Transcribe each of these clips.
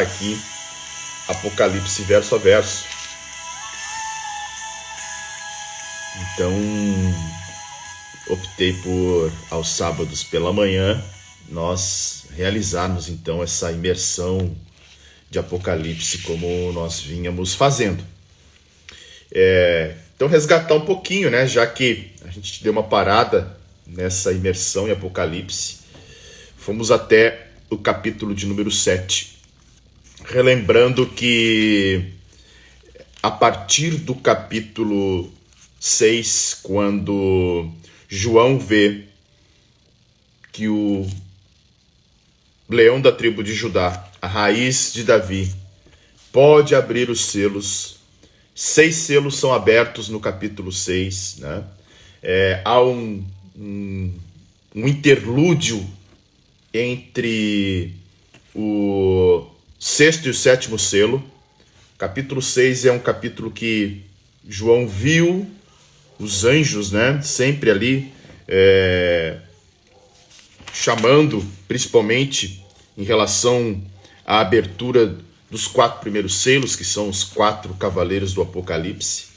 aqui Apocalipse verso a verso. Então, optei por, aos sábados pela manhã, nós realizarmos então essa imersão de Apocalipse como nós vínhamos fazendo. Então, resgatar um pouquinho, né? Já que a gente deu uma parada nessa imersão em Apocalipse, fomos até o capítulo de número 7. Relembrando que a partir do capítulo 6, quando João vê que o leão da tribo de Judá, a raiz de Davi, pode abrir os selos. 6 selos são abertos no capítulo 6, né? Há um interlúdio entre o 6º e o 7º selo. Capítulo 6 é um capítulo que João viu os anjos, né, sempre ali chamando, principalmente em relação à abertura dos 4 primeiros selos, que são os 4 cavaleiros do Apocalipse.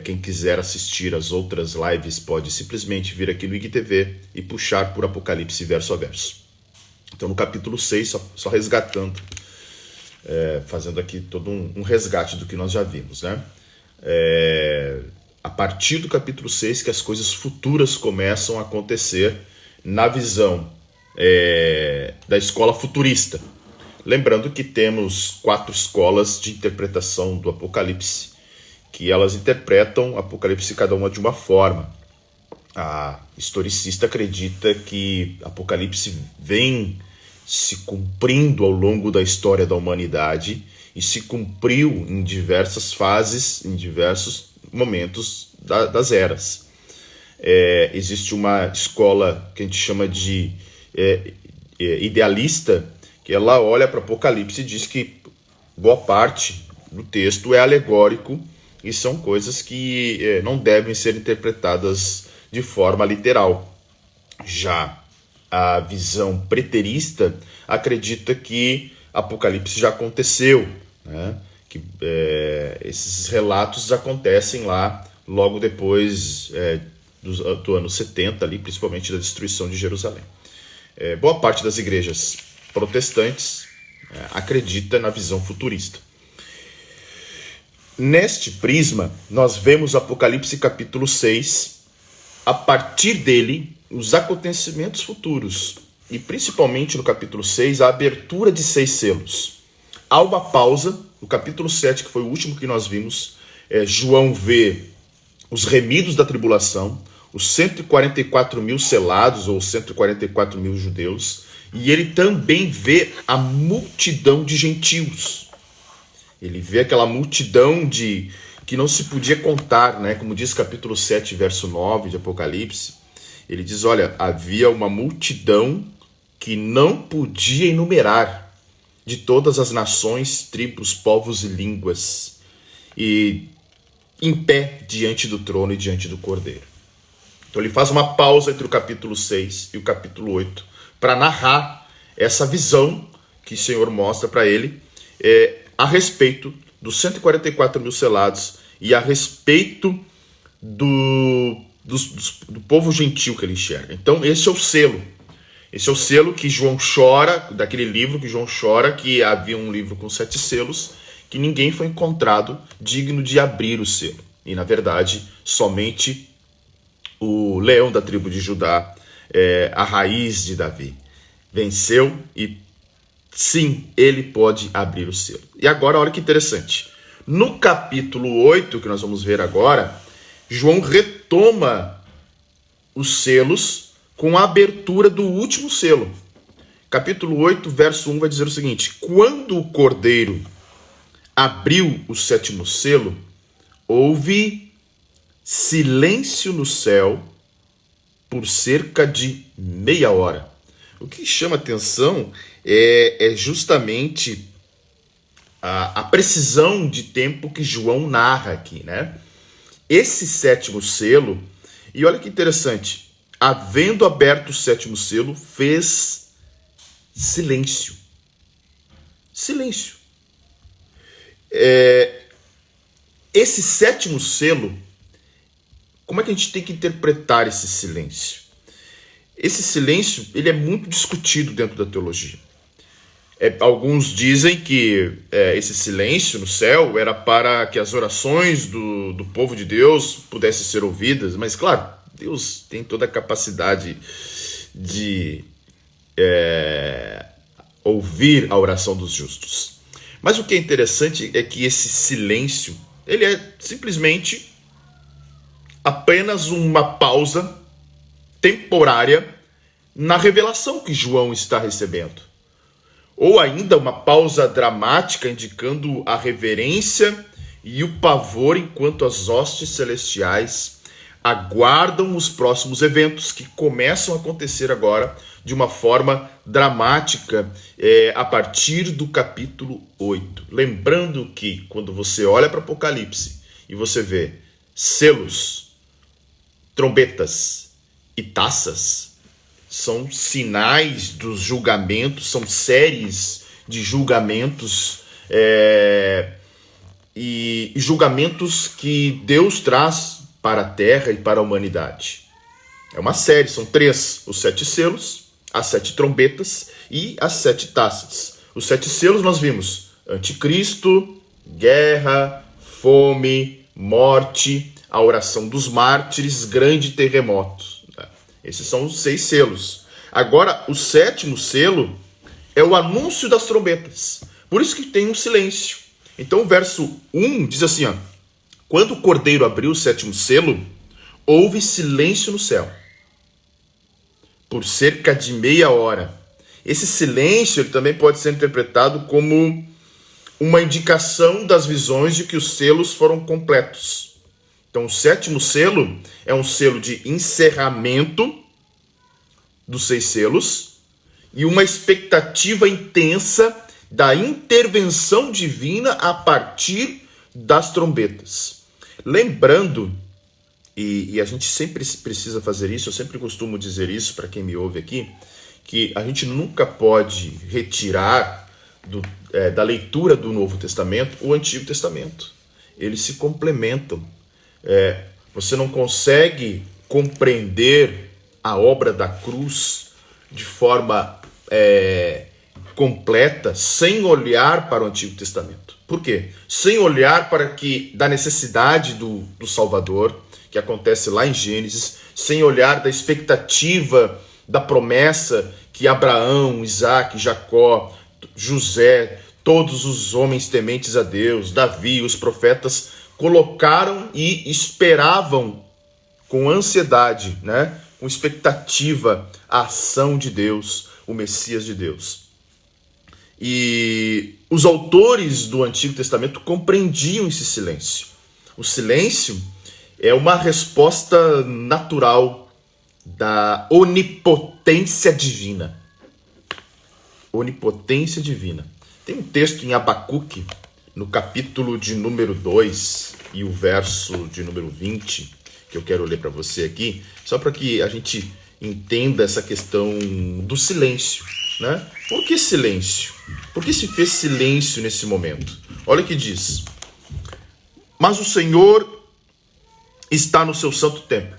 Quem quiser assistir as outras lives pode simplesmente vir aqui no IGTV e puxar por Apocalipse verso a verso. Então, no capítulo 6, só resgatando, fazendo aqui todo um resgate do que nós já vimos, né? A partir do capítulo 6 que as coisas futuras começam a acontecer na visão da escola futurista. Lembrando que temos 4 escolas de interpretação do Apocalipse, que elas interpretam Apocalipse cada uma de uma forma. A historicista acredita que Apocalipse vem se cumprindo ao longo da história da humanidade e se cumpriu em diversas fases, em diversos momentos das eras. Existe uma escola que a gente chama de idealista, que ela olha para Apocalipse e diz que boa parte do texto é alegórico e são coisas que não devem ser interpretadas de forma literal. Já a visão preterista acredita que Apocalipse já aconteceu, né? Que esses relatos acontecem lá logo depois do ano 70, ali, principalmente da destruição de Jerusalém. Boa parte das igrejas protestantes acredita na visão futurista. Neste prisma, nós vemos Apocalipse capítulo 6, a partir dele, os acontecimentos futuros, e principalmente no capítulo 6, a abertura de 6 selos. Há uma pausa, no capítulo 7, que foi o último que nós vimos, João vê os remidos da tribulação, os 144 mil selados, ou 144 mil judeus, e ele também vê a multidão de gentios. Ele vê aquela multidão que não se podia contar, né? Como diz capítulo 7, verso 9 de Apocalipse. Ele diz, olha, havia uma multidão que não podia enumerar, de todas as nações, tribos, povos e línguas, e em pé diante do trono e diante do Cordeiro. Então ele faz uma pausa entre o capítulo 6 e o capítulo 8 para narrar essa visão que o Senhor mostra para ele a respeito dos 144 mil selados e a respeito do povo gentil que ele enxerga. Então esse é o selo. Esse é o selo que João chora, daquele livro que João chora, que havia um livro com 7 selos, que ninguém foi encontrado digno de abrir o selo. E na verdade, somente o leão da tribo de Judá, a raiz de Davi, venceu e sim, ele pode abrir o selo. E agora, olha que interessante. No capítulo 8, que nós vamos ver agora, João retoma os selos com a abertura do último selo. Capítulo 8, verso 1 vai dizer o seguinte: quando o Cordeiro abriu o 7º selo, houve silêncio no céu por cerca de meia hora. O que chama atenção é justamente a precisão de tempo que João narra aqui, né? Esse 7º selo, e olha que interessante, havendo aberto o 7º selo, fez silêncio. Silêncio. Esse sétimo selo, como é que a gente tem que interpretar esse silêncio? Esse silêncio, ele é muito discutido dentro da teologia. Alguns dizem que esse silêncio no céu era para que as orações do povo de Deus pudessem ser ouvidas, mas claro, Deus tem toda a capacidade de ouvir a oração dos justos. Mas o que é interessante é que esse silêncio, ele é simplesmente apenas uma pausa temporária na revelação que João está recebendo. Ou ainda uma pausa dramática indicando a reverência e o pavor enquanto as hostes celestiais aguardam os próximos eventos que começam a acontecer agora de uma forma dramática a partir do capítulo 8. Lembrando que quando você olha para Apocalipse e você vê selos, trombetas e taças, são sinais dos julgamentos, são séries de julgamentos e julgamentos que Deus traz para a terra e para a humanidade. É uma série, são 3, os 7 selos, as 7 trombetas e as 7 taças. Os 7 selos nós vimos anticristo, guerra, fome, morte, a oração dos mártires, grande terremoto. Esses são os 6 selos. Agora, o 7º selo é o anúncio das trombetas. Por isso que tem um silêncio. Então, o verso 1 diz assim, ó: quando o cordeiro abriu o 7º selo, houve silêncio no céu, por cerca de meia hora. Esse silêncio ele também pode ser interpretado como uma indicação das visões de que os selos foram completos. Então, o 7º selo é um selo de encerramento dos 6 selos e uma expectativa intensa da intervenção divina a partir das trombetas. Lembrando, e a gente sempre precisa fazer isso, eu sempre costumo dizer isso para quem me ouve aqui, que a gente nunca pode retirar da leitura do Novo Testamento o Antigo Testamento. Eles se complementam. Você não consegue compreender a obra da cruz de forma completa sem olhar para o Antigo Testamento. Por quê? Sem olhar para da necessidade do Salvador, que acontece lá em Gênesis, sem olhar da expectativa da promessa que Abraão, Isaac, Jacó, José, todos os homens tementes a Deus, Davi, os profetas, colocaram e esperavam com ansiedade, com expectativa, a ação de Deus, o Messias de Deus. E os autores do Antigo Testamento compreendiam esse silêncio. O silêncio é uma resposta natural da onipotência divina. Onipotência divina. Tem um texto em Abacuque, no capítulo de número 2 e o verso de número 20, que eu quero ler para você aqui, só para que a gente entenda essa questão do silêncio. Por que silêncio? Por que se fez silêncio nesse momento? Olha o que diz: mas o Senhor está no seu santo templo.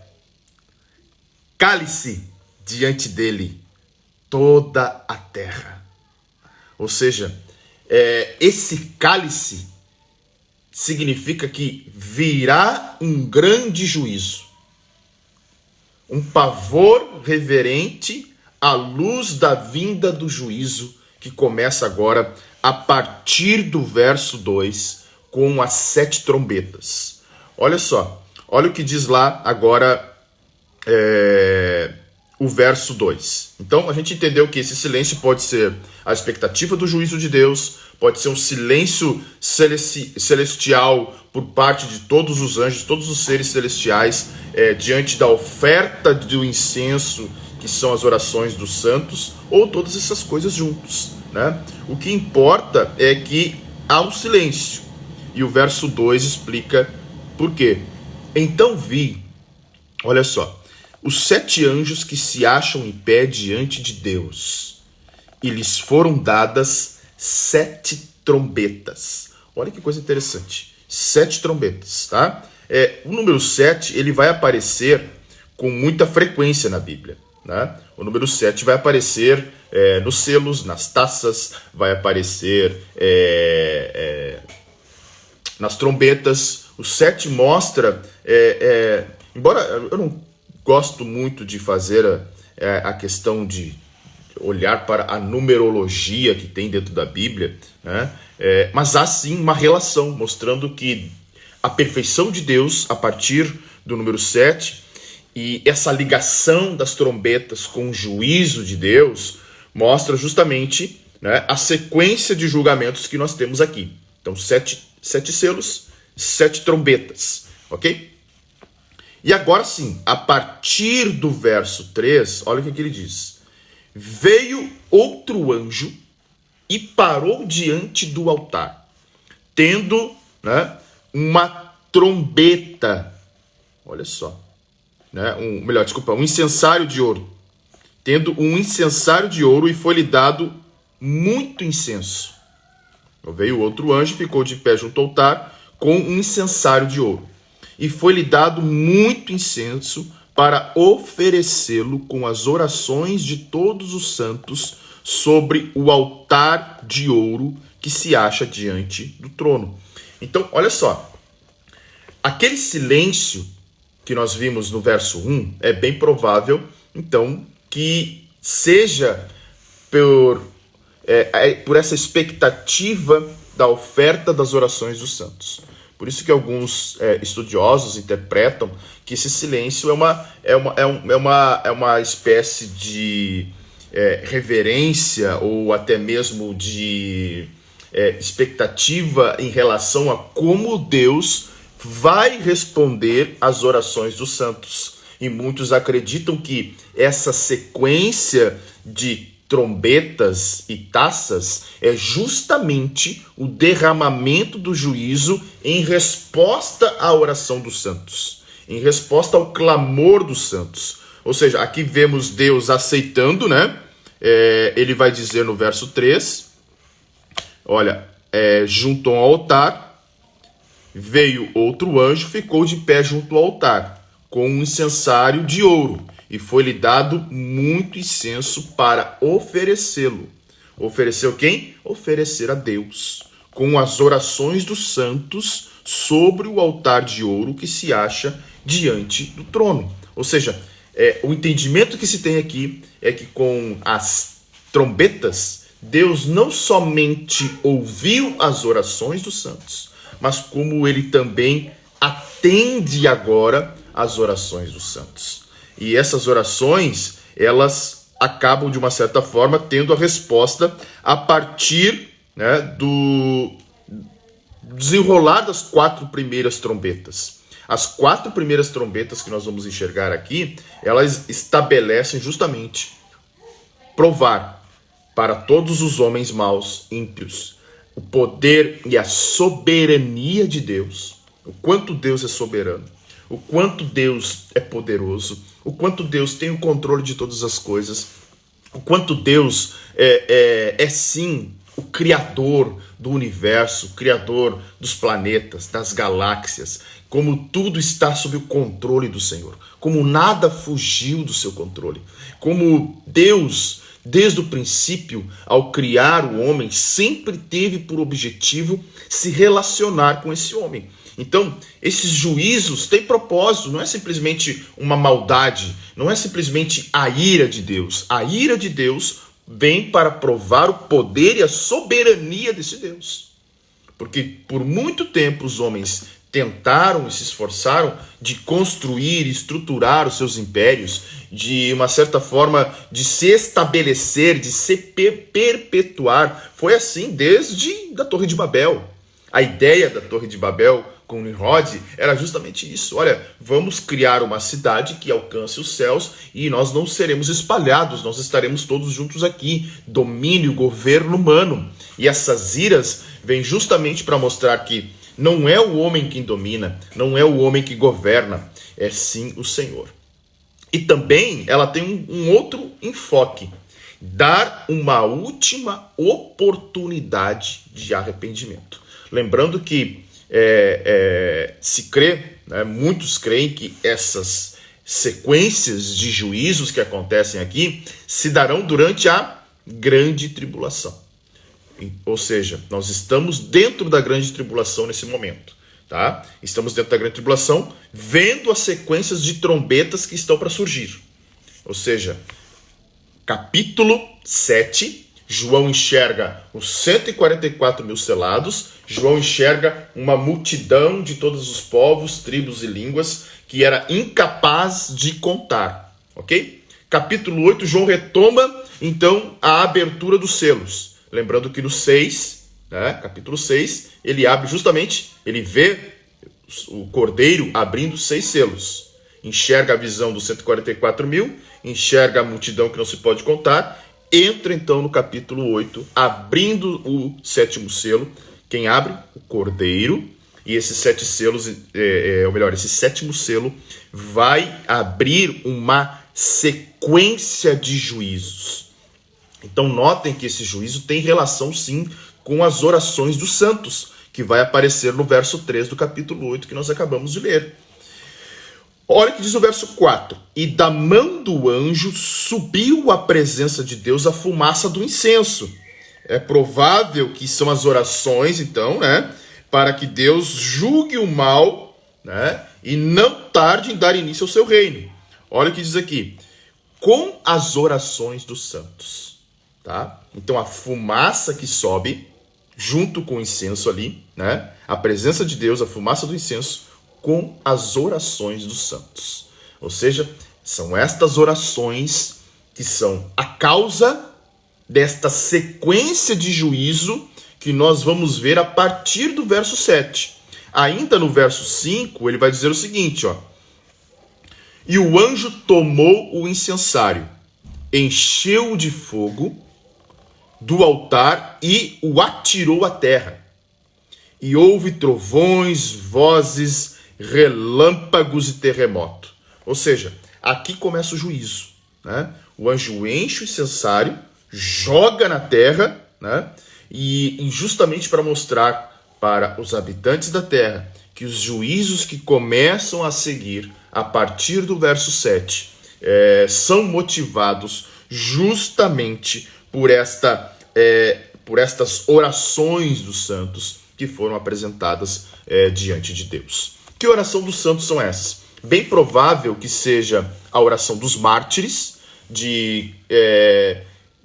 Cale-se diante dele toda a terra. Ou seja, esse cálice significa que virá um grande juízo. Um pavor reverente à luz da vinda do juízo que começa agora a partir do verso 2 com as 7 trombetas. Olha só, olha o que diz lá agora o verso 2. Então a gente entendeu que esse silêncio pode ser a expectativa do juízo de Deus, pode ser um silêncio celestial por parte de todos os anjos, todos os seres celestiais, diante da oferta do incenso, que são as orações dos santos, ou todas essas coisas juntos. O que importa é que há um silêncio. E o verso 2 explica por quê. Então vi, olha só, os 7 anjos que se acham em pé diante de Deus, e lhes foram dadas 7 trombetas. Olha que coisa interessante. 7 trombetas, tá? O número 7, ele vai aparecer com muita frequência na Bíblia, né? O número 7 vai aparecer nos selos, nas taças, vai aparecer nas trombetas. O 7 mostra, embora eu não gosto muito de fazer a questão de olhar para a numerologia que tem dentro da Bíblia, né? Mas há sim uma relação mostrando que a perfeição de Deus a partir do número 7 e essa ligação das trombetas com o juízo de Deus mostra justamente, né, a sequência de julgamentos que nós temos aqui. Então, 7 selos, 7 trombetas, ok? E agora sim, a partir do verso 3, olha o que ele diz. Veio outro anjo e parou diante do altar, tendo, né, uma trombeta. Olha só. Né, um incensário de ouro. Tendo um incensário de ouro, e foi-lhe dado muito incenso. Então veio outro anjo e ficou de pé junto ao altar com um incensário de ouro. E foi-lhe dado muito incenso para oferecê-lo com as orações de todos os santos sobre o altar de ouro que se acha diante do trono. Então, olha só. Aquele silêncio que nós vimos no verso 1, é bem provável, então, que seja por essa expectativa da oferta das orações dos santos. Por isso que alguns estudiosos interpretam que esse silêncio é uma espécie de reverência ou até mesmo de expectativa em relação a como Deus vai responder às orações dos santos. E muitos acreditam que essa sequência de trombetas e taças é justamente o derramamento do juízo em resposta à oração dos santos, em resposta ao clamor dos santos. Ou seja, aqui vemos Deus aceitando, né? Ele vai dizer no verso 3, olha, junto ao altar, veio outro anjo, ficou de pé junto ao altar, com um incensário de ouro, e foi-lhe dado muito incenso para oferecê-lo. Ofereceu quem? Oferecer a Deus, com as orações dos santos sobre o altar de ouro que se acha diante do trono. Ou seja, o entendimento que se tem aqui é que com as trombetas, Deus não somente ouviu as orações dos santos, mas como ele também atende agora às orações dos santos. E essas orações, elas acabam, de uma certa forma, tendo a resposta a partir, né, do desenrolar das 4 primeiras trombetas. As 4 primeiras trombetas que nós vamos enxergar aqui, elas estabelecem justamente provar para todos os homens maus, ímpios, o poder e a soberania de Deus, o quanto Deus é soberano, o quanto Deus é poderoso, o quanto Deus tem o controle de todas as coisas, o quanto Deus é sim o criador do universo, o criador dos planetas, das galáxias, como tudo está sob o controle do Senhor, como nada fugiu do seu controle, como Deus, desde o princípio, ao criar o homem, sempre teve por objetivo se relacionar com esse homem. Então, esses juízos têm propósito, não é simplesmente uma maldade, não é simplesmente a ira de Deus. A ira de Deus vem para provar o poder e a soberania desse Deus. Porque por muito tempo os homens tentaram e se esforçaram de construir e estruturar os seus impérios, de uma certa forma de se estabelecer, de se perpetuar. Foi assim desde a Torre de Babel. A ideia da Torre de Babel com Nimrod era justamente isso. Olha, vamos criar uma cidade que alcance os céus e nós não seremos espalhados, nós estaremos todos juntos aqui. Domínio, governo humano. E essas iras vêm justamente para mostrar que não é o homem quem domina, não é o homem que governa, é sim o Senhor. E também ela tem um outro enfoque. dar uma última oportunidade de arrependimento. Lembrando que se crê, né, muitos creem que essas sequências de juízos que acontecem aqui se darão durante a grande tribulação. Ou seja, nós estamos dentro da grande tribulação nesse momento. Tá? Estamos dentro da grande tribulação, vendo as sequências de trombetas que estão para surgir. Ou seja, capítulo 7, João enxerga os 144 mil selados, João enxerga uma multidão de todos os povos, tribos e línguas que era incapaz de contar. Ok? Capítulo 8, João retoma então a abertura dos selos. Lembrando que no 6... capítulo 6, ele abre justamente, ele vê o cordeiro abrindo 6 selos. Enxerga a visão dos 144 mil, enxerga a multidão que não se pode contar, entra então no capítulo 8, abrindo o 7º selo. Quem abre? O cordeiro. E esses 7 selos, esse 7º selo vai abrir uma sequência de juízos. Então notem que esse juízo tem relação sim com as orações dos santos, que vai aparecer no verso 3 do capítulo 8, que nós acabamos de ler. Olha o que diz o verso 4. E da mão do anjo subiu à presença de Deus a fumaça do incenso. É provável que são as orações, então, para que Deus julgue o mal, e não tarde em dar início ao seu reino. Olha o que diz aqui. Com as orações dos santos. Tá? Então a fumaça que sobe junto com o incenso ali, a presença de Deus, a fumaça do incenso, com as orações dos santos. Ou seja, são estas orações que são a causa desta sequência de juízo que nós vamos ver a partir do verso 7. Ainda no verso 5, ele vai dizer o seguinte, ó. E o anjo tomou o incensário, encheu-o de fogo do altar e o atirou à terra. E houve trovões, vozes, relâmpagos e terremoto. Ou seja, aqui começa o juízo. O anjo enche o incensário, joga na terra, e justamente para mostrar para os habitantes da terra que os juízos que começam a seguir a partir do verso 7 são motivados justamente por estas orações dos santos que foram apresentadas diante de Deus. Que oração dos santos são essas? Bem provável que seja a oração dos mártires, de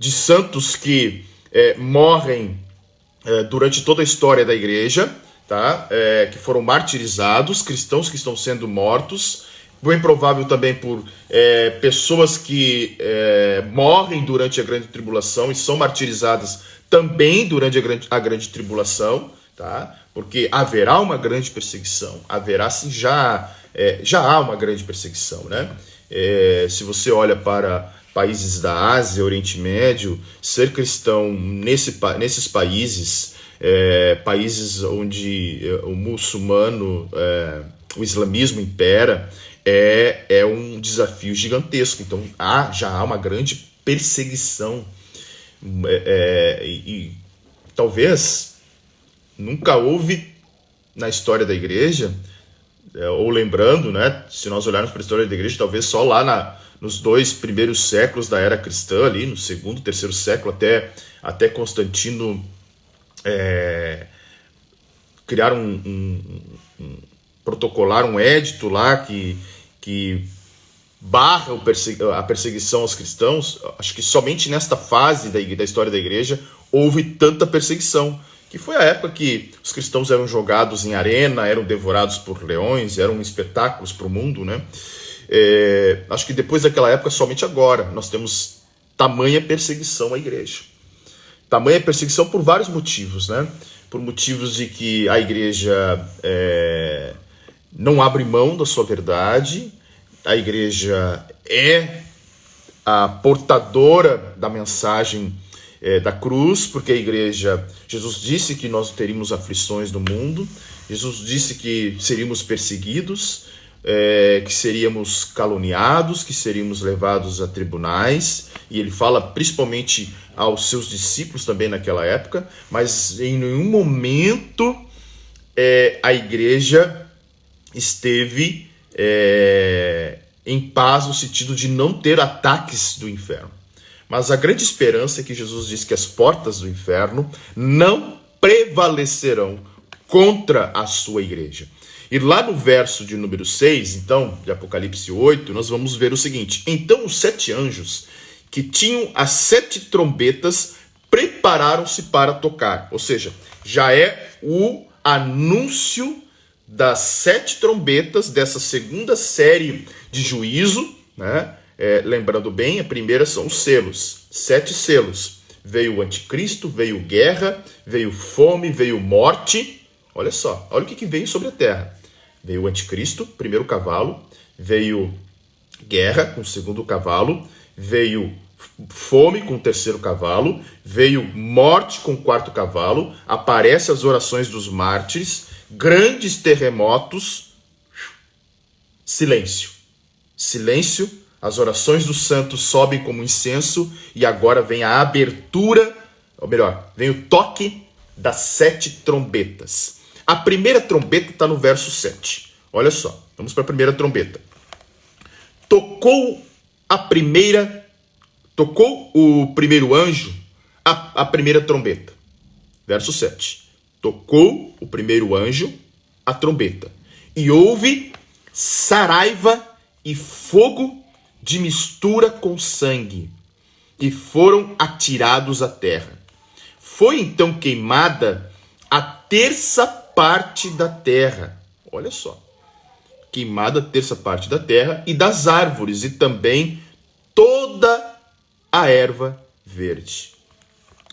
santos que morrem durante toda a história da igreja, tá? Que foram martirizados, cristãos que estão sendo mortos. Bem provável também por pessoas que morrem durante a grande tribulação e são martirizadas também durante a grande tribulação, tá? Porque haverá uma grande perseguição, haverá sim, já há uma grande perseguição, se você olha para países da Ásia, Oriente Médio, ser cristão nesses países, países onde o muçulmano, o islamismo impera, é um desafio gigantesco. Então já há uma grande perseguição e talvez nunca houve na história da igreja, ou lembrando, se nós olharmos para a história da igreja, talvez só lá nos 2 primeiros séculos da era cristã, ali no 2º, 3º século, até Constantino criar protocolar um édito lá que barra a perseguição aos cristãos. Acho que somente nesta fase da história da igreja houve tanta perseguição, que foi a época que os cristãos eram jogados em arena, eram devorados por leões, eram espetáculos para o mundo, acho que depois daquela época, somente agora, nós temos tamanha perseguição à igreja. Tamanha perseguição por vários motivos, Por motivos de que a igreja não abre mão da sua verdade, a igreja é a portadora da mensagem da cruz, porque Jesus disse que nós teríamos aflições no mundo, Jesus disse que seríamos perseguidos, que seríamos caluniados, que seríamos levados a tribunais, e ele fala principalmente aos seus discípulos também naquela época, mas em nenhum momento a igreja esteve em paz no sentido de não ter ataques do inferno. Mas a grande esperança é que Jesus diz que as portas do inferno não prevalecerão contra a sua igreja. E lá no verso de número 6, então, de Apocalipse 8, nós vamos ver o seguinte: então os 7 anjos que tinham as 7 trombetas prepararam-se para tocar. Ou seja, já é o anúncio das 7 trombetas dessa segunda série de juízo, né? Lembrando bem, a primeira são os selos, 7 selos. Veio o anticristo, veio guerra, veio fome, veio morte. Olha só, olha o que veio sobre a terra. Veio o anticristo, primeiro cavalo, veio guerra com o segundo cavalo, veio fome com o terceiro cavalo, veio morte com o quarto cavalo, aparecem as orações dos mártires, grandes terremotos, silêncio. Silêncio, as orações dos santos sobem como incenso e agora vem a abertura, ou melhor, vem o toque das 7 trombetas. A primeira trombeta está no verso 7. Olha só, vamos para a primeira trombeta. Tocou o primeiro anjo a primeira trombeta. Verso 7. Tocou o primeiro anjo a trombeta. E houve saraiva e fogo de mistura com sangue. E foram atirados à terra. Foi então queimada a terça parte da terra. Olha só. Queimada a terça parte da terra e das árvores e também toda a erva verde.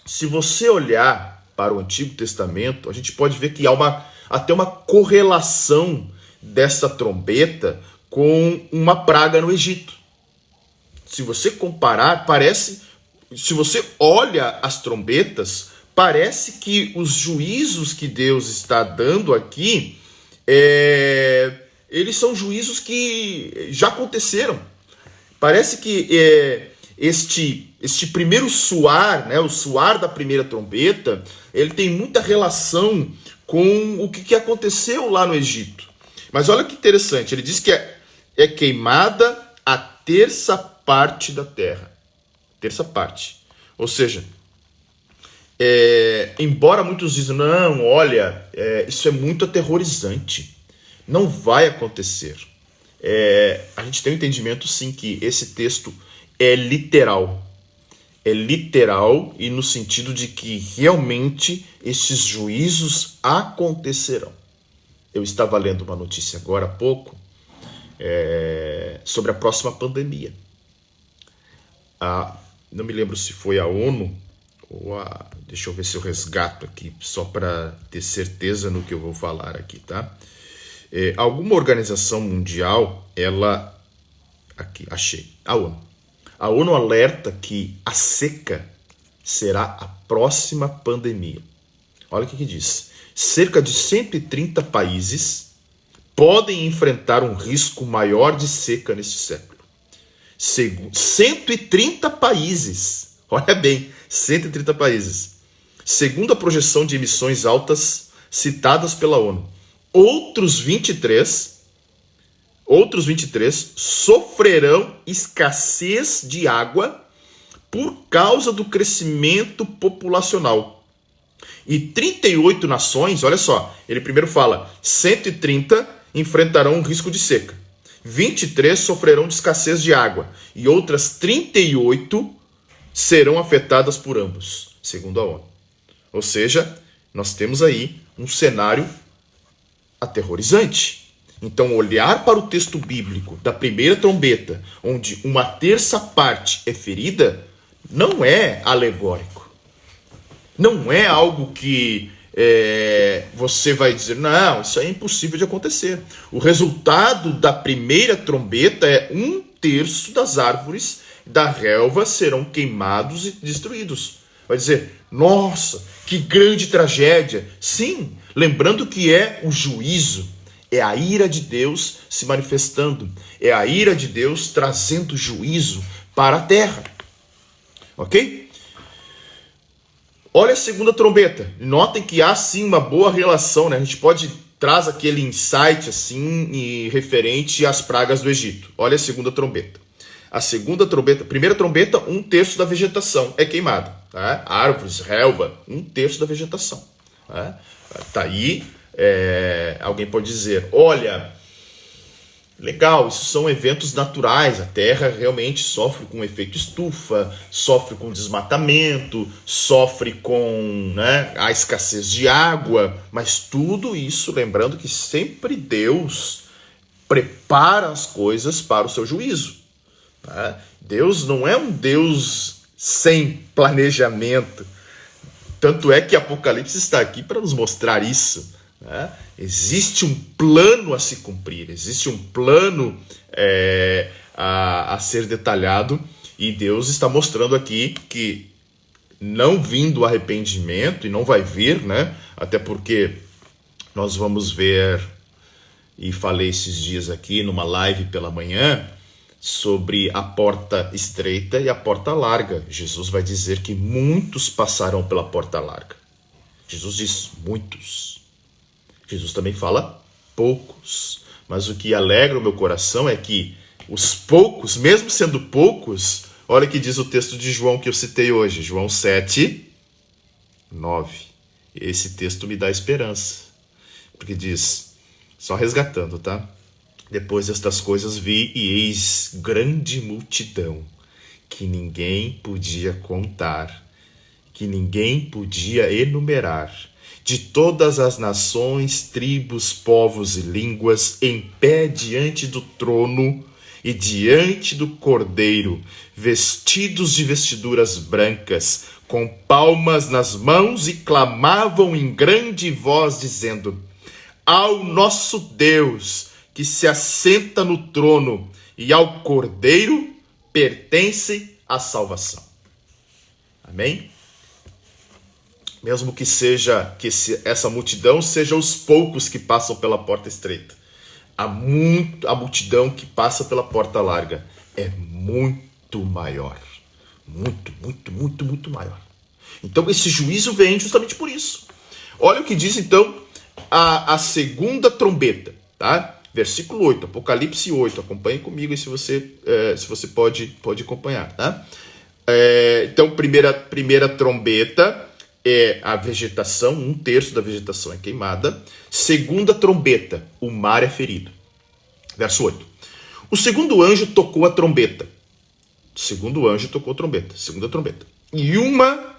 Se você olhar para o Antigo Testamento, a gente pode ver que há até uma correlação dessa trombeta com uma praga no Egito. Se você comparar, se você olha as trombetas, parece que os juízos que Deus está dando aqui, eles são juízos que já aconteceram. Parece que este primeiro suar, né, o suar da primeira trombeta, ele tem muita relação com o que aconteceu lá no Egito. Mas olha que interessante, ele diz que é queimada a terça parte da terra. Terça parte. Ou seja, embora muitos dizem, não, olha, isso é muito aterrorizante, não vai acontecer. A gente tem um entendimento, sim, que esse texto é literal. É literal e no sentido de que realmente esses juízos acontecerão. Eu estava lendo uma notícia agora há pouco sobre a próxima pandemia. Não me lembro se foi a ONU ou deixa eu ver se eu resgato aqui, só para ter certeza no que eu vou falar aqui, tá? Alguma organização mundial, aqui, achei, a ONU. A ONU alerta que a seca será a próxima pandemia. Olha o que diz. Cerca de 130 países podem enfrentar um risco maior de seca neste século. 130 países. Olha bem, 130 países. Segundo a projeção de emissões altas citadas pela ONU, outros 23 sofrerão escassez de água por causa do crescimento populacional. E 38 nações, olha só, ele primeiro fala, 130 enfrentarão um risco de seca. 23 sofrerão de escassez de água. E outras 38 serão afetadas por ambos, segundo a ONU. Ou seja, nós temos aí um cenário aterrorizante. Então, olhar para o texto bíblico da primeira trombeta, onde uma terça parte é ferida, não é alegórico. Não é algo que você vai dizer, não, isso é impossível de acontecer. O resultado da primeira trombeta é 1/3 das árvores da relva serão queimados e destruídos. Vai dizer, nossa, que grande tragédia. Sim, lembrando que é o juízo, É a ira de Deus se manifestando. É a ira de Deus trazendo juízo para a terra. Ok? Olha a segunda trombeta. Notem que há sim uma boa relação, né? A gente traz aquele insight assim e referente às pragas do Egito. Olha a segunda trombeta. A primeira trombeta, 1/3 da vegetação é queimada. Tá? Árvores, relva, 1/3 da vegetação. Tá aí, alguém pode dizer, olha, legal, isso são eventos naturais, a Terra realmente sofre com efeito estufa, sofre com desmatamento, sofre com a escassez de água, mas tudo isso, lembrando que sempre Deus prepara as coisas para o seu juízo. Tá? Deus não é um Deus sem planejamento, tanto é que Apocalipse está aqui para nos mostrar isso. Né? Existe um plano a se cumprir, existe um plano a ser detalhado, e Deus está mostrando aqui que não vindo o arrependimento, e não vai vir, né? Até porque nós vamos ver, e falei esses dias aqui numa live pela manhã, sobre a porta estreita e a porta larga. Jesus vai dizer que muitos passarão pela porta larga. Jesus diz muitos. Jesus também fala poucos. Mas o que alegra o meu coração é que os poucos, mesmo sendo poucos, olha o que diz o texto de João que eu citei hoje, João 7:9. Esse texto me dá esperança, porque diz, só resgatando, tá? Depois destas coisas vi e eis grande multidão, que ninguém podia contar, que ninguém podia enumerar, de todas as nações, tribos, povos e línguas, em pé diante do trono e diante do Cordeiro, vestidos de vestiduras brancas, com palmas nas mãos, e clamavam em grande voz, dizendo: ao nosso Deus, que se assenta no trono, e ao Cordeiro pertence a salvação. Amém? Mesmo que essa multidão seja os poucos que passam pela porta estreita, a multidão que passa pela porta larga é muito maior. Muito, muito, muito, muito maior. Então esse juízo vem justamente por isso. Olha o que diz então a segunda trombeta, tá? Versículo 8, Apocalipse 8, acompanhe comigo aí se você pode acompanhar, tá? Então, primeira trombeta é a vegetação, 1/3 da vegetação é queimada. Segunda trombeta, o mar é ferido. Verso 8. O segundo anjo tocou a trombeta. Segunda trombeta. E uma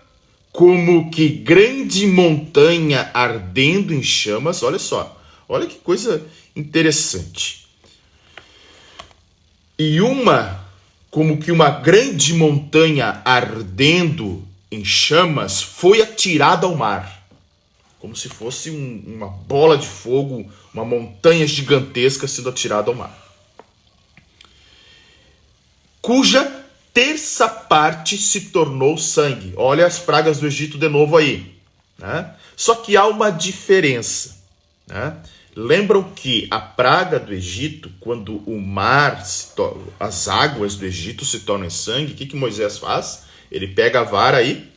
como que grande montanha ardendo em chamas, olha só, olha que coisa interessante. E uma como que uma grande montanha ardendo em chamas foi atirada ao mar, como se fosse uma bola de fogo, uma montanha gigantesca sendo atirada ao mar, cuja terça parte se tornou sangue. Olha as pragas do Egito de novo aí, né? Só que há uma diferença, né? Lembram que a praga do Egito, quando o mar, as águas do Egito se tornam em sangue, o que Moisés faz? Ele pega a vara e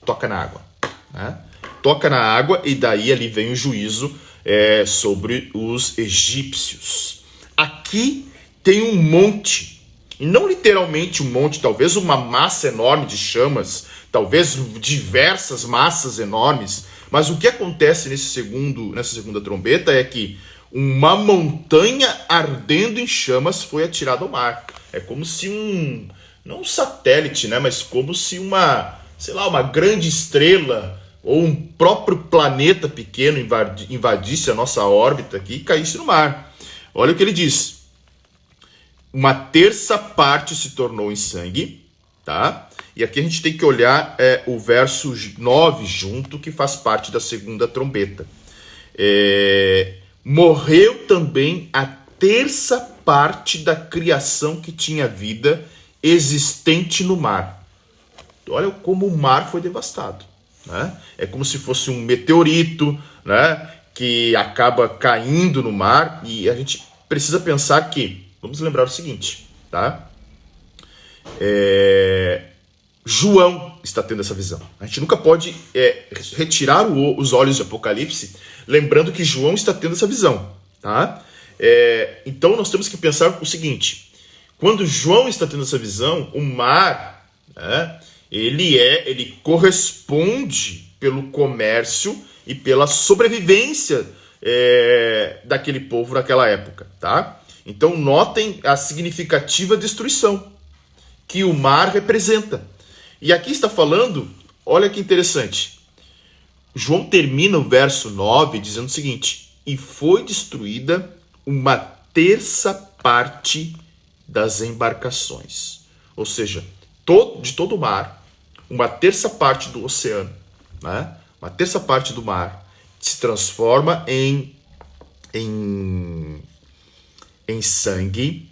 toca na água, né? Toca na água, e daí ali vem o juízo sobre os egípcios. Aqui tem um monte, e não literalmente um monte, talvez uma massa enorme de chamas, talvez diversas massas enormes, mas o que acontece nessa segunda trombeta é que uma montanha ardendo em chamas foi atirada ao mar. É como se não um satélite, né, mas como se uma grande estrela ou um próprio planeta pequeno invadisse a nossa órbita aqui e caísse no mar. Olha o que ele diz. Uma terça parte se tornou em sangue, tá? E aqui a gente tem que olhar o verso 9 junto, que faz parte da segunda trombeta. Morreu também a terça parte da criação que tinha vida existente no mar. Olha como o mar foi devastado, né? É como se fosse um meteorito, né, que acaba caindo no mar, e a gente precisa pensar que, vamos lembrar o seguinte, tá? João está tendo essa visão. A gente nunca pode retirar os olhos de Apocalipse, lembrando que João está tendo essa visão, tá? Então nós temos que pensar o seguinte: quando João está tendo essa visão, o mar, né, ele corresponde pelo comércio e pela sobrevivência daquele povo naquela época, tá? Então notem a significativa destruição que o mar representa. E aqui está falando, olha que interessante, João termina o verso 9 dizendo o seguinte: e foi destruída uma terça parte das embarcações. Ou seja, de todo o mar, uma terça parte do oceano, né? Uma terça parte do mar se transforma em sangue,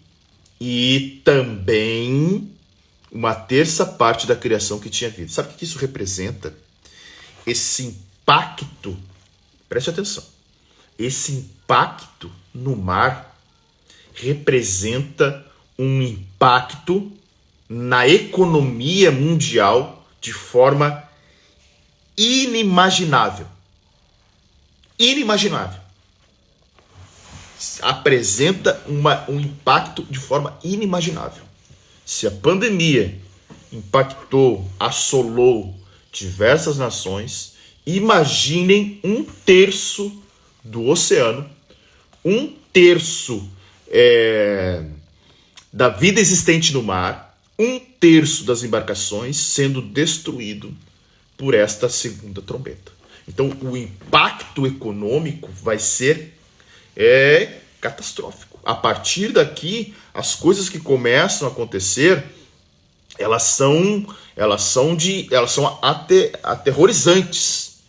e também uma terça parte da criação que tinha vida. Sabe o que isso representa? Esse impacto, preste atenção, esse impacto no mar representa um impacto na economia mundial de forma inimaginável. Inimaginável. Apresenta um impacto de forma inimaginável. Se a pandemia impactou, assolou diversas nações, imaginem 1/3 do oceano, 1/3 da vida existente no mar, 1/3 das embarcações sendo destruído por esta segunda trombeta. Então o impacto econômico vai ser catastrófico. A partir daqui, as coisas que começam a acontecer, elas são aterrorizantes.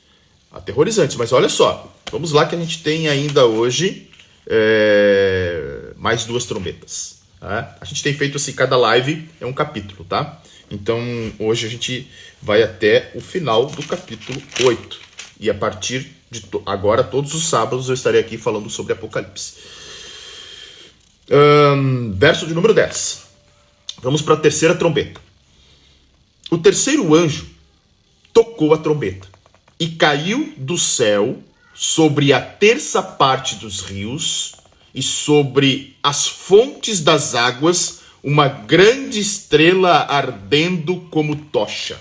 Aterrorizantes. Mas olha só, vamos lá que a gente tem ainda hoje mais 2 trombetas. Tá? A gente tem feito assim, cada live é um capítulo, tá? Então hoje a gente vai até o final do capítulo 8. E a partir de agora, todos os sábados, eu estarei aqui falando sobre Apocalipse. Verso de número 10. Vamos para a terceira trombeta. O terceiro anjo tocou a trombeta, e caiu do céu sobre a terça parte dos rios e sobre as fontes das águas uma grande estrela ardendo como tocha.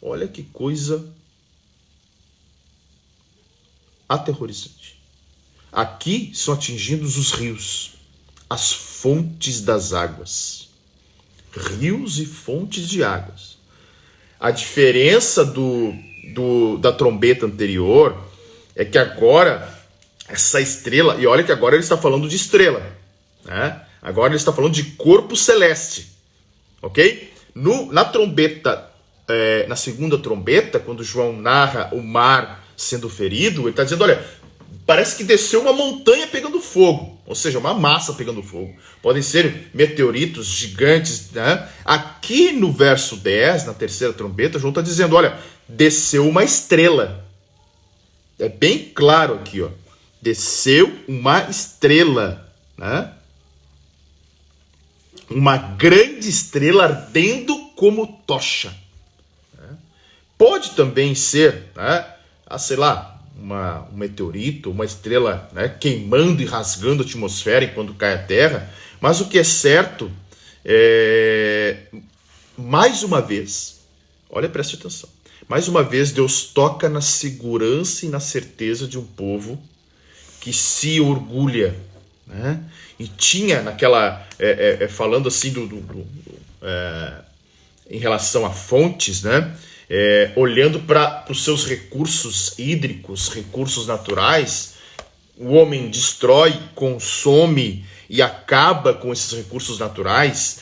Olha que coisa aterrorizante. Aqui são atingidos os rios, as fontes das águas. Rios e fontes de águas. A diferença da trombeta anterior é que agora essa estrela, e olha que agora ele está falando de estrela, né? Agora ele está falando de corpo celeste, ok? Na trombeta, na segunda trombeta, quando João narra o mar sendo ferido, ele está dizendo, olha, parece que desceu uma montanha pegando fogo, ou seja, uma massa pegando fogo. Podem ser meteoritos gigantes, né? Aqui no verso 10, na terceira trombeta, João está dizendo, olha, desceu uma estrela. É bem claro aqui, ó. Desceu uma estrela, né? Uma grande estrela ardendo como tocha. Pode também ser, né? Sei lá, um meteorito, uma estrela, né, queimando e rasgando a atmosfera enquanto cai a Terra. Mas o que é certo mais uma vez, olha, preste atenção, mais uma vez Deus toca na segurança e na certeza de um povo que se orgulha, né? E tinha naquela, falando assim em relação a fontes, né? Olhando para os seus recursos hídricos, recursos naturais, o homem destrói, consome e acaba com esses recursos naturais,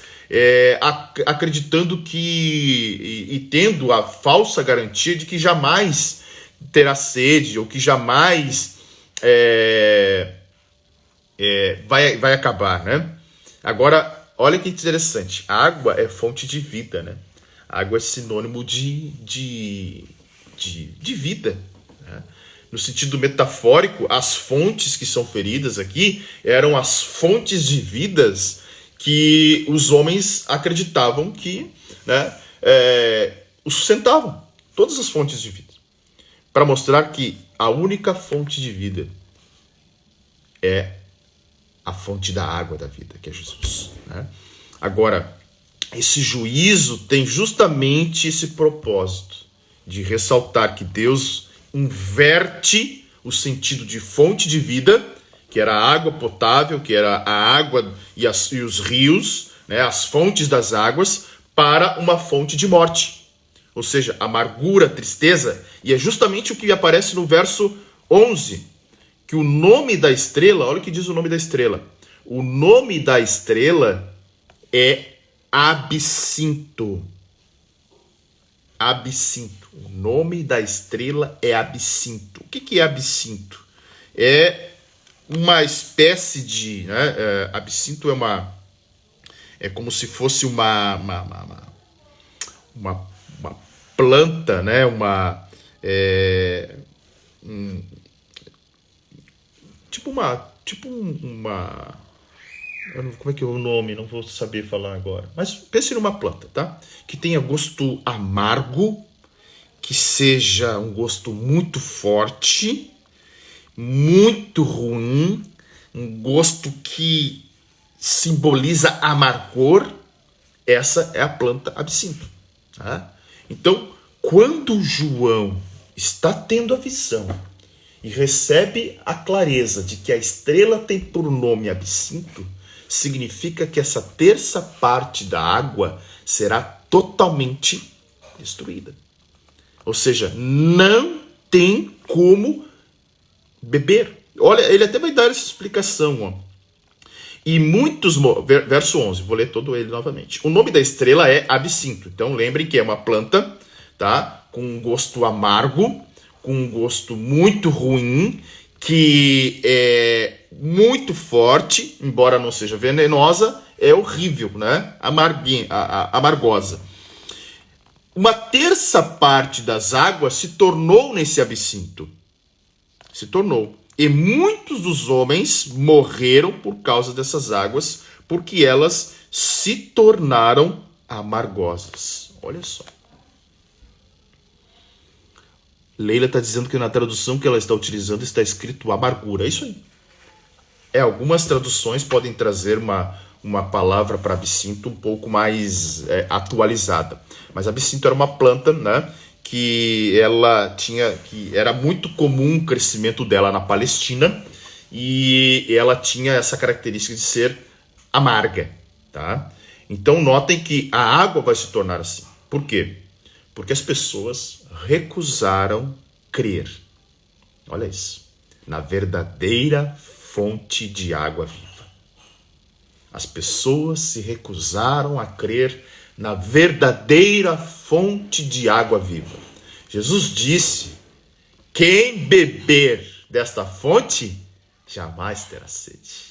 acreditando e tendo a falsa garantia de que jamais terá sede ou que jamais vai acabar, né? Agora, olha que interessante, a água é fonte de vida, né? A água é sinônimo de vida, né? no sentido metafórico, as fontes que são feridas aqui eram as fontes de vidas que os homens acreditavam que, né, os sustentavam. Todas as fontes de vida. Para mostrar que a única fonte de vida é a fonte da água da vida, que é Jesus, né? Agora, esse juízo tem justamente esse propósito de ressaltar que Deus inverte o sentido de fonte de vida, que era a água potável, que era a água e os rios, né, as fontes das águas, para uma fonte de morte. Ou seja, amargura, tristeza, e é justamente o que aparece no verso 11, que o nome da estrela, olha o que diz o nome da estrela. O nome da estrela é Absinto. Absinto. O nome da estrela é Absinto. O que é Absinto? É uma espécie de... né, absinto é como se fosse uma planta, né? Como é que é o nome? Não vou saber falar agora. Mas pense numa planta, tá? Que tenha gosto amargo, que seja um gosto muito forte, muito ruim, um gosto que simboliza amargor. Essa é a planta absinto, tá? Então, quando João está tendo a visão e recebe a clareza de que a estrela tem por nome Absinto, significa que essa terça parte da água será totalmente destruída. Ou seja, não tem como beber. Olha, ele até vai dar essa explicação, ó. E muitos... Verso 11, vou ler todo ele novamente. O nome da estrela é Absinto. Então lembrem que é uma planta, tá, com um gosto amargo, com um gosto muito ruim, que é muito forte, embora não seja venenosa, é horrível, né? Amargosa. Uma terça parte das águas se tornou nesse absinto. Se tornou. E muitos dos homens morreram por causa dessas águas, porque elas se tornaram amargosas. Olha só. Leila está dizendo que na tradução que ela está utilizando está escrito amargura. É isso aí. Algumas traduções podem trazer uma palavra para absinto um pouco mais atualizada. Mas absinto era uma planta, né, que era muito comum o crescimento dela na Palestina, e ela tinha essa característica de ser amarga, tá? Então notem que a água vai se tornar assim. Por quê? Porque as pessoas recusaram crer. Olha isso. Na verdadeira fonte de água viva. As pessoas se recusaram a crer na verdadeira fonte de água viva. Jesus disse: quem beber desta fonte jamais terá sede.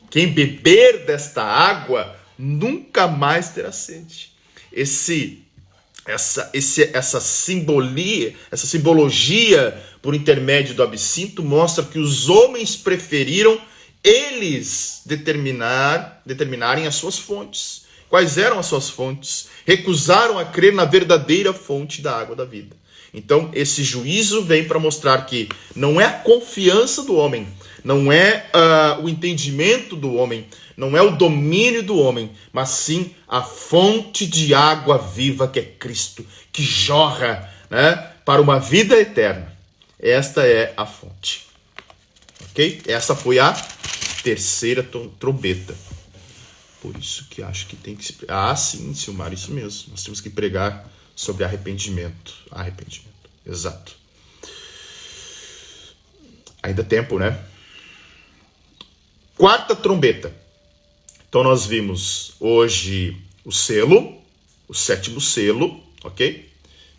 Quem beber desta água nunca mais terá sede. Essa simbologia por intermédio do absinto mostra que os homens preferiram eles determinarem as suas fontes. Quais eram as suas fontes? Recusaram a crer na verdadeira fonte da água da vida. Então, esse juízo vem para mostrar que não é a confiança do homem, não é o entendimento do homem, não é o domínio do homem, mas sim a fonte de água viva que é Cristo, que jorra, né, para uma vida eterna. Esta é a fonte. Ok? Essa foi a terceira trombeta. Por isso que acho que tem que se... sim, Silmar, isso mesmo. Nós temos que pregar sobre arrependimento. Arrependimento, exato. Ainda tempo, né? Quarta trombeta. Então nós vimos hoje o selo, o sétimo selo, ok?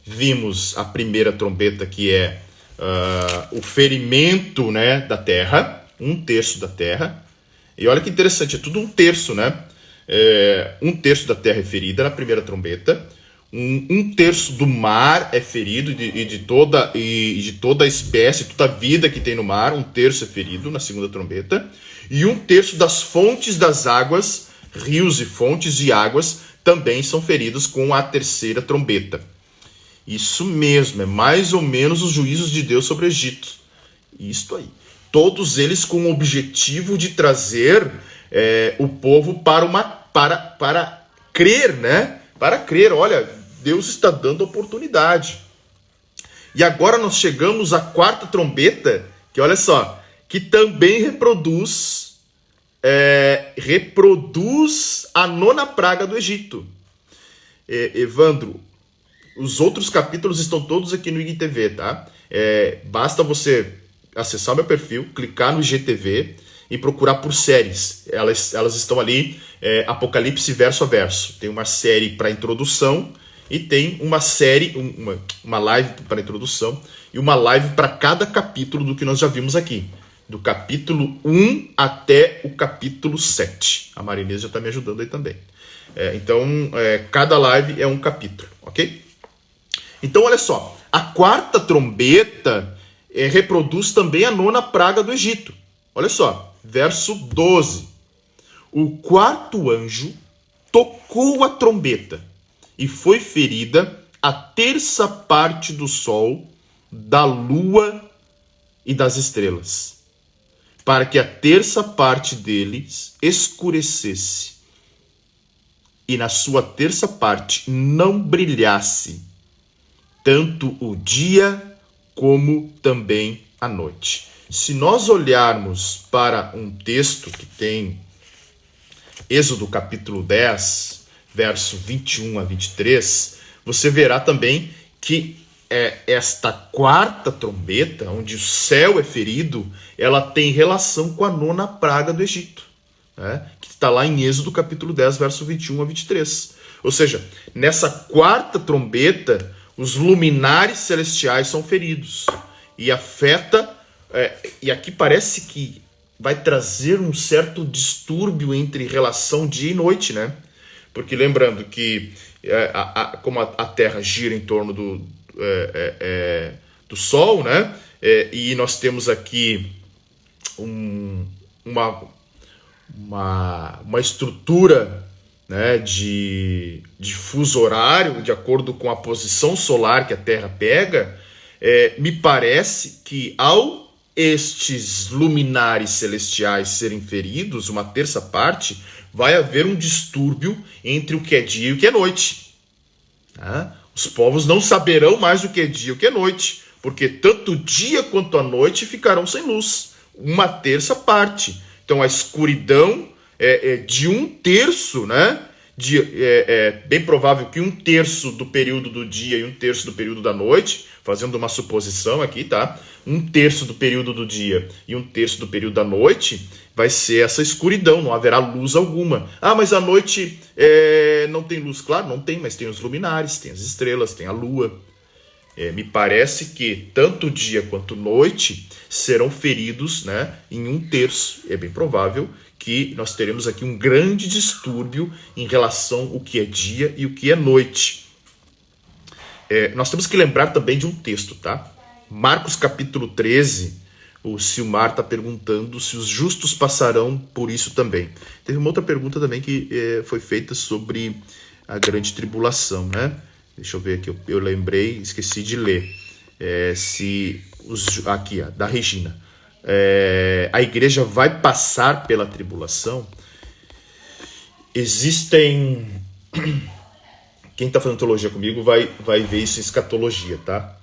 Vimos a primeira trombeta, que é o ferimento, né, da terra, 1/3 da terra. E olha que interessante, é tudo 1/3, né? 1/3 da terra é ferida na primeira trombeta, Um terço do mar é ferido e de toda a espécie, toda a vida que tem no mar, um terço é ferido na segunda trombeta. E um terço das fontes das águas, rios e fontes de águas, também são feridos com a terceira trombeta. Isso mesmo, é mais ou menos os juízos de Deus sobre o Egito. Isto aí. Todos eles com o objetivo de trazer o povo para crer, né? Para crer, olha, Deus está dando oportunidade. E agora nós chegamos à quarta trombeta, que olha só, que também reproduz a nona praga do Egito. Evandro, os outros capítulos estão todos aqui no IGTV, tá? Basta você acessar meu perfil, clicar no IGTV e procurar por séries. Elas estão ali, Apocalipse verso a verso. Tem uma série para introdução e tem uma série, uma live para introdução e uma live para cada capítulo do que nós já vimos aqui. Do capítulo 1 até o capítulo 7. A Marinês já está me ajudando aí também. Então, cada live é um capítulo, ok? Então, olha só. A quarta trombeta reproduz também a nona praga do Egito. Olha só, verso 12. O quarto anjo tocou a trombeta e foi ferida a terça parte do sol, da lua e das estrelas, para que a terça parte deles escurecesse e na sua terça parte não brilhasse tanto o dia como também a noite. Se nós olharmos para um texto que tem Êxodo capítulo 10, verso 21 a 23, você verá também que esta quarta trombeta, onde o céu é ferido, ela tem relação com a nona praga do Egito, né? Que está lá em Êxodo capítulo 10, verso 21 a 23. Ou seja, nessa quarta trombeta, os luminares celestiais são feridos e afeta, e aqui parece que vai trazer um certo distúrbio entre relação dia e noite, né? Porque lembrando que como a Terra gira em torno do Sol, né? E nós temos aqui uma estrutura, né, de fuso horário, de acordo com a posição solar que a Terra pega, me parece que ao estes luminares celestiais serem feridos, uma terça parte, vai haver um distúrbio entre o que é dia e o que é noite. Tá? Os povos não saberão mais o que é dia e o que é noite, porque tanto o dia quanto a noite ficarão sem luz. Uma terça parte. Então a escuridão de um terço, né? É bem provável que um terço do período do dia e um terço do período da noite, fazendo uma suposição aqui, tá? Um terço do período do dia e um terço do período da noite vai ser essa escuridão, não haverá luz alguma. Ah, mas a noite não tem luz. Claro, não tem, mas tem os luminares, tem as estrelas, tem a lua. Me parece que tanto dia quanto noite serão feridos, né, em um terço. É bem provável que nós teremos aqui um grande distúrbio em relação ao que é dia e o que é noite. Nós temos que lembrar também de um texto, tá? Marcos capítulo 13, o Silmar está perguntando se os justos passarão por isso também. Teve uma outra pergunta também que foi feita sobre a grande tribulação, né? Deixa eu ver aqui, eu lembrei, esqueci de ler. Aqui, da Regina. A igreja vai passar pela tribulação? Existem... Quem está fazendo teologia comigo vai ver isso em escatologia, tá?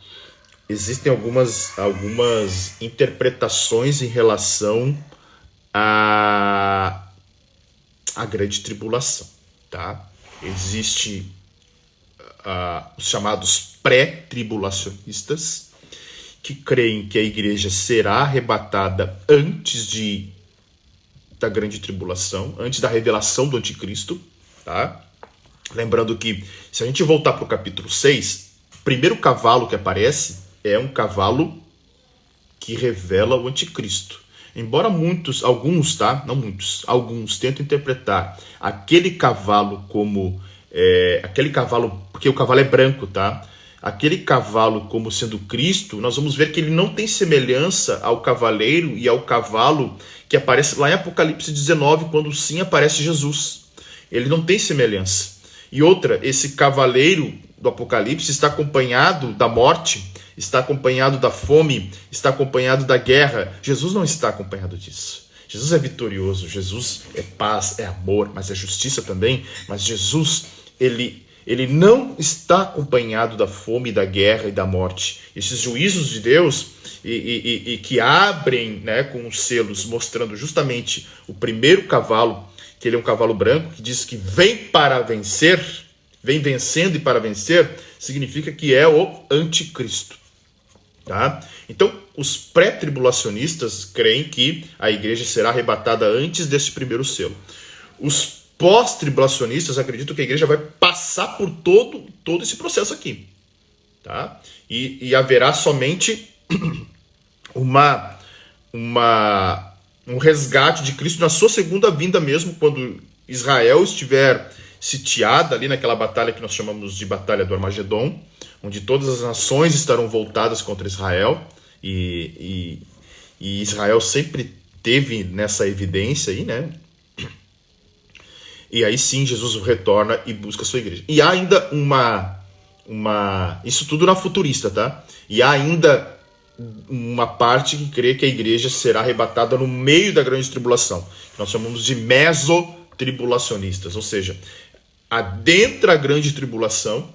Existem algumas interpretações em relação à grande tribulação, tá? Existe os chamados pré-tribulacionistas, que creem que a igreja será arrebatada antes da grande tribulação, antes da revelação do anticristo, tá? Lembrando que, se a gente voltar para o capítulo 6, o primeiro cavalo que aparece é um cavalo que revela o anticristo. Embora alguns tentem interpretar aquele cavalo como aquele cavalo, porque o cavalo é branco, tá? Aquele cavalo como sendo Cristo, nós vamos ver que ele não tem semelhança ao cavaleiro e ao cavalo que aparece lá em Apocalipse 19, quando sim aparece Jesus. Ele não tem semelhança. E outra, esse cavaleiro do Apocalipse está acompanhado da morte, está acompanhado da fome, está acompanhado da guerra. Jesus não está acompanhado disso. Jesus é vitorioso, Jesus é paz, é amor, mas é justiça também. Mas Jesus, ele não está acompanhado da fome, da guerra e da morte. Esses juízos de Deus e que abrem, né, com os selos, mostrando justamente o primeiro cavalo, que ele é um cavalo branco, que diz que vem para vencer, vem vencendo e para vencer, significa que é o anticristo. Tá? Então, os pré-tribulacionistas creem que a igreja será arrebatada antes desse primeiro selo. Os pós-tribulacionistas acreditam que a igreja vai passar por todo esse processo aqui. Tá? E haverá somente um resgate de Cristo na sua segunda vinda mesmo, quando Israel estiver sitiada ali naquela batalha que nós chamamos de Batalha do Armagedon, onde todas as nações estarão voltadas contra Israel, e Israel sempre teve nessa evidência aí, né? E aí sim Jesus retorna e busca a sua igreja. E há ainda isso tudo na futurista, tá? E há ainda uma parte que crê que a igreja será arrebatada no meio da grande tribulação, que nós chamamos de mesotribulacionistas, ou seja, adentra a grande tribulação,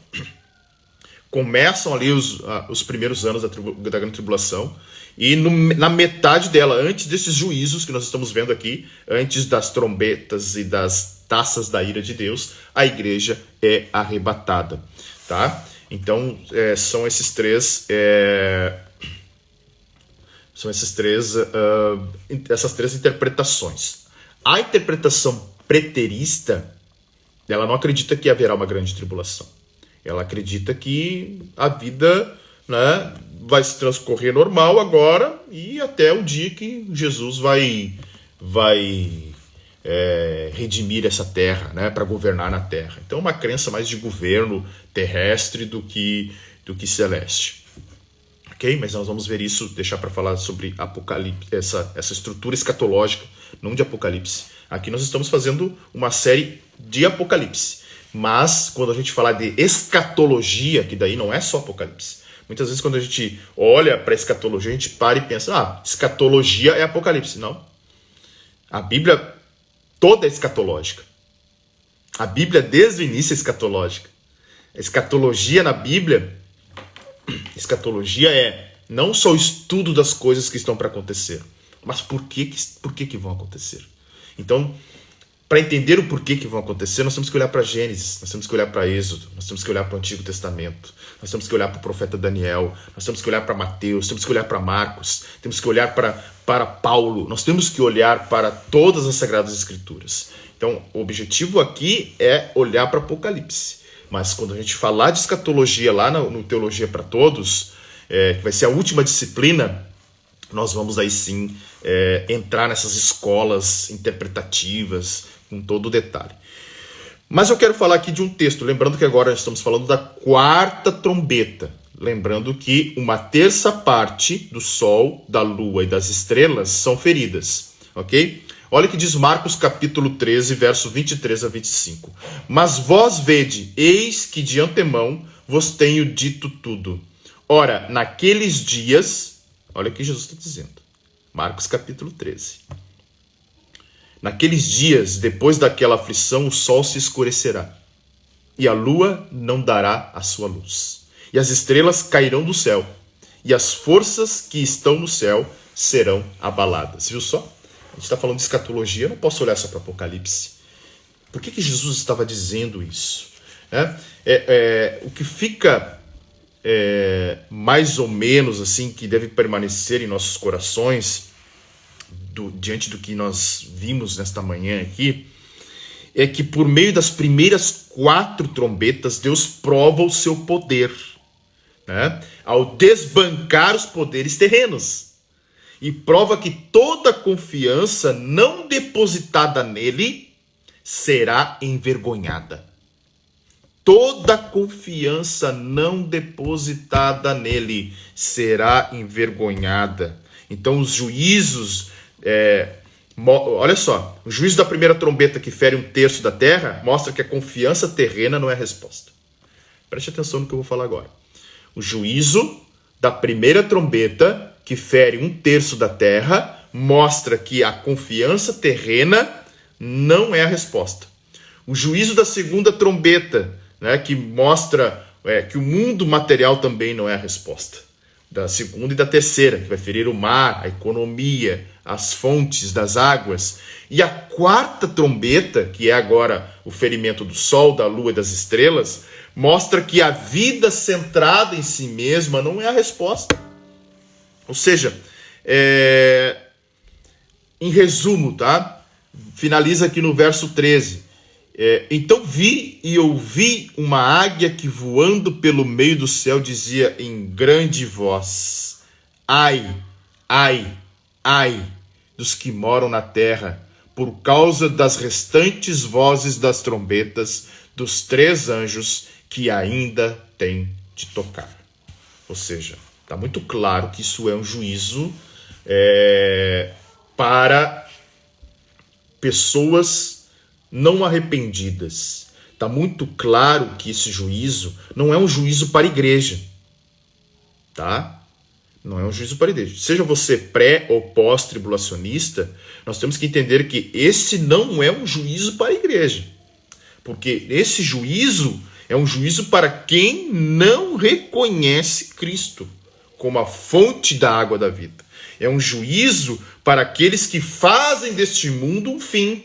começam ali os primeiros anos da grande tribulação, e na metade dela, antes desses juízos que nós estamos vendo aqui, antes das trombetas e das taças da ira de Deus, a igreja é arrebatada, tá? Então, são essas três interpretações. A interpretação preterista, ela não acredita que haverá uma grande tribulação. Ela acredita que a vida, né, vai se transcorrer normal agora e até o dia que Jesus vai redimir essa terra, né, para governar na terra. Então é uma crença mais de governo terrestre do que celeste. Ok? Mas nós vamos ver isso, deixar para falar sobre Apocalipse, essa estrutura escatológica, não de Apocalipse. Aqui nós estamos fazendo uma série de Apocalipse. Mas quando a gente falar de escatologia, que daí não é só Apocalipse. Muitas vezes quando a gente olha para a escatologia, a gente para e pensa, escatologia é Apocalipse. Não. A Bíblia toda é escatológica. A Bíblia desde o início é escatológica. A escatologia na Bíblia, escatologia é não só o estudo das coisas que estão para acontecer, mas por que vão acontecer. Então, para entender o porquê que vão acontecer, nós temos que olhar para Gênesis, nós temos que olhar para Êxodo, nós temos que olhar para o Antigo Testamento, nós temos que olhar para o profeta Daniel, nós temos que olhar para Mateus, temos que olhar para Marcos, temos que olhar para Paulo, nós temos que olhar para todas as Sagradas Escrituras. Então, o objetivo aqui é olhar para Apocalipse. Mas quando a gente falar de escatologia lá no Teologia para Todos, que vai ser a última disciplina, nós vamos aí sim entrar nessas escolas interpretativas, com todo o detalhe. Mas eu quero falar aqui de um texto, lembrando que agora estamos falando da quarta trombeta. Lembrando que uma terça parte do Sol, da Lua e das estrelas são feridas, ok? Olha o que diz Marcos capítulo 13, verso 23 a 25. Mas vós vede, eis que de antemão vos tenho dito tudo. Ora, naqueles dias, olha o que Jesus está dizendo. Marcos capítulo 13. Naqueles dias, depois daquela aflição, o sol se escurecerá, e a lua não dará a sua luz. E as estrelas cairão do céu, e as forças que estão no céu serão abaladas. Viu só? A gente está falando de escatologia, eu não posso olhar só para Apocalipse. Por que Jesus estava dizendo isso? O que fica mais ou menos assim, que deve permanecer em nossos corações, diante do que nós vimos nesta manhã aqui, é que por meio das primeiras 4 trombetas, Deus prova o seu poder, né? Ao desbancar os poderes terrenos. E prova que toda confiança não depositada nele será envergonhada. toda confiança não depositada nele será envergonhada. Então os juízos, olha só, o juízo da primeira trombeta que fere 1/3 da terra mostra que a confiança terrena não é a resposta. Preste atenção no que eu vou falar agora. O juízo da primeira trombeta que fere 1/3 da terra mostra que a confiança terrena não é a resposta. O juízo da segunda trombeta, né, que mostra que o mundo material também não é a resposta. Da segunda e da terceira, que vai ferir o mar, a economia, as fontes das águas. E a quarta trombeta, que é agora o ferimento do sol, da lua e das estrelas, mostra que a vida centrada em si mesma não é a resposta. Ou seja, em resumo, tá? Finaliza aqui no verso 13. Então vi e ouvi uma águia que voando pelo meio do céu dizia em grande voz: ai, ai, ai dos que moram na terra, por causa das restantes vozes das trombetas dos 3 anjos que ainda têm de tocar. Ou seja, está muito claro que isso é um juízo para pessoas não arrependidas. Está muito claro que esse juízo não é um juízo para a igreja. Tá? Não é um juízo para a igreja. Seja você pré ou pós-tribulacionista, nós temos que entender que esse não é um juízo para a igreja. Porque esse juízo é um juízo para quem não reconhece Cristo como a fonte da água da vida. É um juízo para aqueles que fazem deste mundo um fim.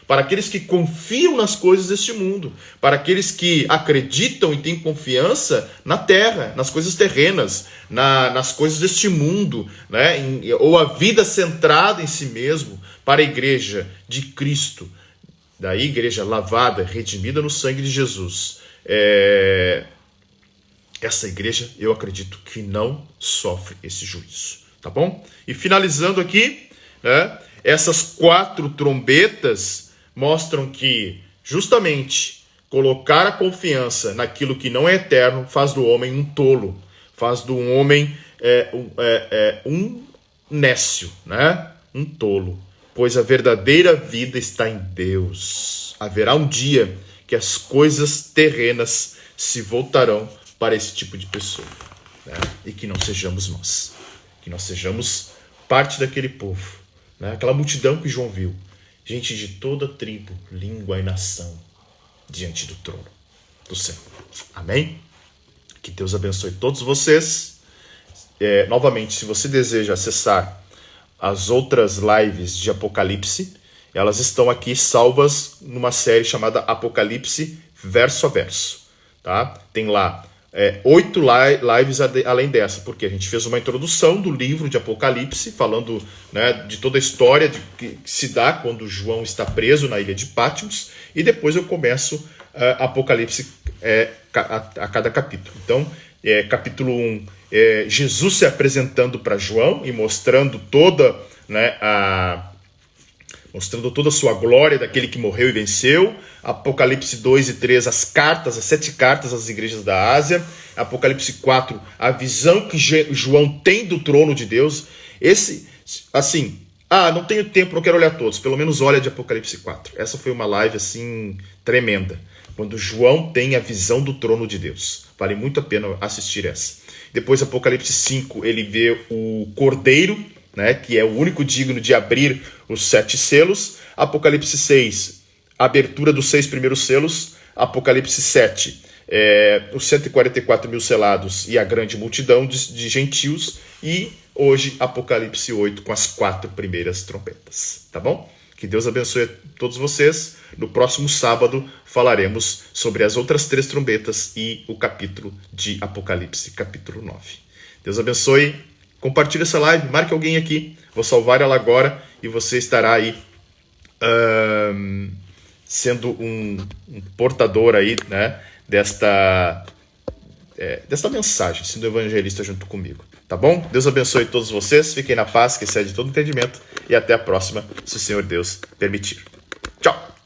Para aqueles que confiam nas coisas deste mundo, para aqueles que acreditam e têm confiança na terra, nas coisas terrenas, nas coisas deste mundo, né? Ou a vida centrada em si mesmo, para a igreja de Cristo, da igreja lavada, redimida no sangue de Jesus. Essa igreja, eu acredito que não sofre esse juízo, tá bom? E finalizando aqui, né? Essas 4 trombetas mostram que, justamente, colocar a confiança naquilo que não é eterno faz do homem um tolo, faz do homem um nécio, né? Um tolo, pois a verdadeira vida está em Deus. Haverá um dia que as coisas terrenas se voltarão para esse tipo de pessoa, né? E que não sejamos nós, que nós sejamos parte daquele povo, né? Aquela multidão que João viu. Gente de toda tribo, língua e nação, diante do trono do céu. Amém? Que Deus abençoe todos vocês. Novamente, se você deseja acessar as outras lives de Apocalipse, elas estão aqui salvas numa série chamada Apocalipse Verso a Verso. Tá? Tem lá 8 lives além dessa, porque a gente fez uma introdução do livro de Apocalipse, falando, né, de toda a história que se dá quando João está preso na ilha de Patmos, e depois eu começo Apocalipse a cada capítulo. Então, capítulo 1, Jesus se apresentando para João e mostrando toda, né, mostrando toda a sua glória daquele que morreu e venceu. Apocalipse 2 e 3, as 7 cartas às igrejas da Ásia. Apocalipse 4, a visão que João tem do trono de Deus. Não tenho tempo, não quero olhar todos. Pelo menos olha de Apocalipse 4. Essa foi uma live, assim, tremenda. Quando João tem a visão do trono de Deus. Vale muito a pena assistir essa. Depois, Apocalipse 5, ele vê o Cordeiro, né, que é o único digno de abrir os 7 selos. Apocalipse 6, a abertura dos 6 primeiros selos. Apocalipse 7, os 144 mil selados e a grande multidão de gentios. E hoje, Apocalipse 8, com as 4 primeiras trombetas. Tá bom? Que Deus abençoe a todos vocês. No próximo sábado falaremos sobre as outras 3 trombetas e o capítulo de Apocalipse, capítulo 9. Deus abençoe. Compartilhe essa live, marque alguém aqui. Vou salvar ela agora e você estará aí sendo um portador aí, né, desta mensagem, sendo evangelista junto comigo. Tá bom? Deus abençoe todos vocês. Fiquem na paz, que excede todo entendimento. E até a próxima, se o Senhor Deus permitir. Tchau!